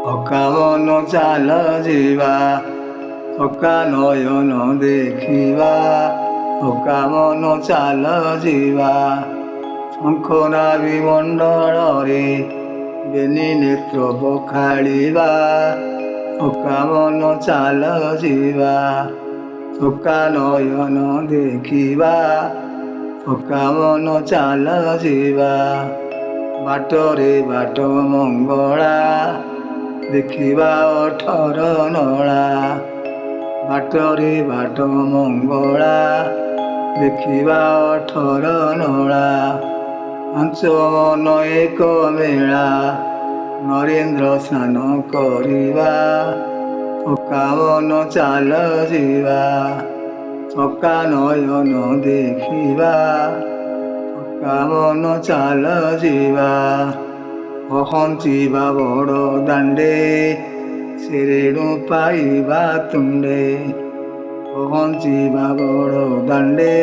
ଥକା ମନ ଚାଲ ଯିବା, ଥକା ନୟନ ଦେଖିବା। ଥକା ମନ ଚାଲ ଯିବା, ଶଙ୍ଖ ନାଭି ମଣ୍ଡଳରେ ବେନି ନେତ୍ର ପଖାଳିବା। ଥକା ମନ ଚାଲ ଯିବା, ଥକା ନୟନ ଦେଖିବା। ଥକା ମନ ଚାଲ ଯିବା, ବାଟରେ ବାଟ ମଙ୍ଗଳା ଦେଖିବା 18 ନଳା। ବାଟରେ ବାଟ ମଙ୍ଗଳା ଦେଖିବା 18 ନଳା। ପାଞ୍ଚ ମନ ଏକ ମେଳା ନରେନ୍ଦ୍ର ସ୍ନାନ କରିବା। ଥକା ମନ ଚାଲ ଯିବା, ଥକା ନୟନ ଦେଖିବା। ଥକା ମନ ଚାଲ ଯିବା, ପହଞ୍ଚିବା ବଡ଼ ଦାଣ୍ଡେ ଶେରେଣୁ ପାଇବା ତୁଣ୍ଡେ। ପହଞ୍ଚିବା ବଡ଼ ଦାଣ୍ଡେ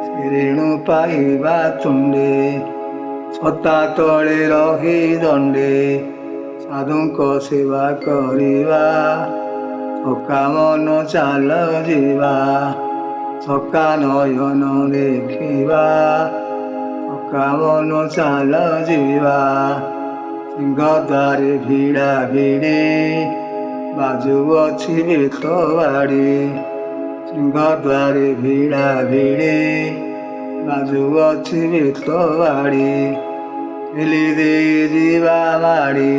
ଶେରେଣୁ ପାଇବା ତୁଣ୍ଡେ। ଛତା ତଳେ ରହି ଦଣ୍ଡେ ସାଧୁଙ୍କ ସେବା କରିବା। ଥକା ମନ ଚାଲ ଯିବା, ଥକା ନୟନ ଦେଖିବା। ଥକା ମନ ଚାଲ ଯିବା, ସିଂହଦ୍ୱାରେ ଭିଡ଼ା ଭିଡ଼ି ବାଜୁଅଛି ବେତ ବାଡ଼ି। ସିଂହଦ୍ୱାରେ ଭିଡ଼ା ଭିଡ଼ି ବାଜୁଅଛି ବେତ ବାଡ଼ି। ଠେଲି ଦେଇ ଯିବା ମାଡ଼ି,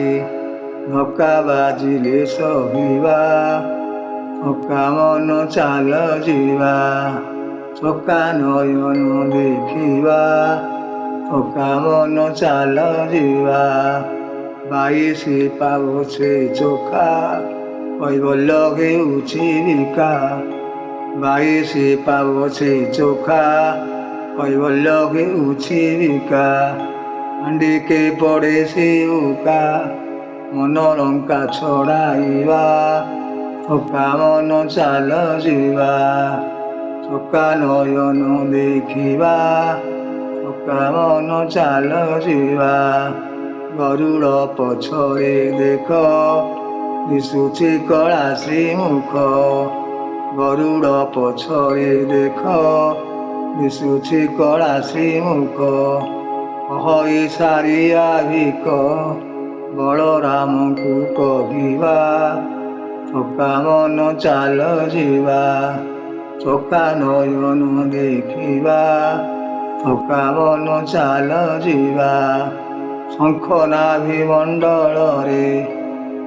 ଧକ୍କା ବାଜିଲେ ସହିବା। ଥକା ମନ ଚାଲ ଯିବା, ଥକା ନୟନ ଦେଖିବା। ଥକା ମନ ଚାଲ ଯିବା, 22 ପାଉଛେ ଚୋଖା କୈବଲ୍ୟ ହେଉଛି ବିକା। 22 ପାଉଛେ ଚୋଖା କୈବଲ୍ୟ ହେଉଛି ବିକା। ହାଣ୍ଡିକେ ପଡ଼େ ସିଉକା ମନ ଲଙ୍କା ଛଡ଼ାଇବା। ଥକା ମନ ଚାଲ ଯିବା, ଥକା ନୟନ ଦେଖିବା। ଥକା ମନ ଚାଲ ଯିବା, ଗରୁଡ଼ ପଛରେ ଦେଖ ଦିଶୁଛି କଳା ଶ୍ରୀମୁଖ। ଗରୁଡ଼ ପଛରେ ଦେଖ ଦିଶୁଛି କଳା ଶ୍ରୀମୁଖ। କହି ସାରିଆ ଭିକ ବଳରାମଙ୍କୁ କହିବା। ଥକା ମନ ଚାଲ ଯିବା, ଥକା ନୟନ ଦେଖିବା। ଥକା ମନ ଚାଲ ଯିବା, ଶଙ୍ଖ ନାଭି ମଣ୍ଡଳରେ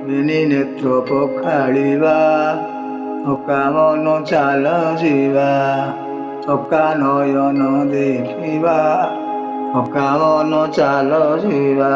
ବେନି ନେତ୍ର ପଖାଳିବା। ଥକା ମନ ଚାଲ ଯିବା, ଥକା ନୟନ ଦେଖିବା। ଥକା ମନ ଚାଲ ଯିବା।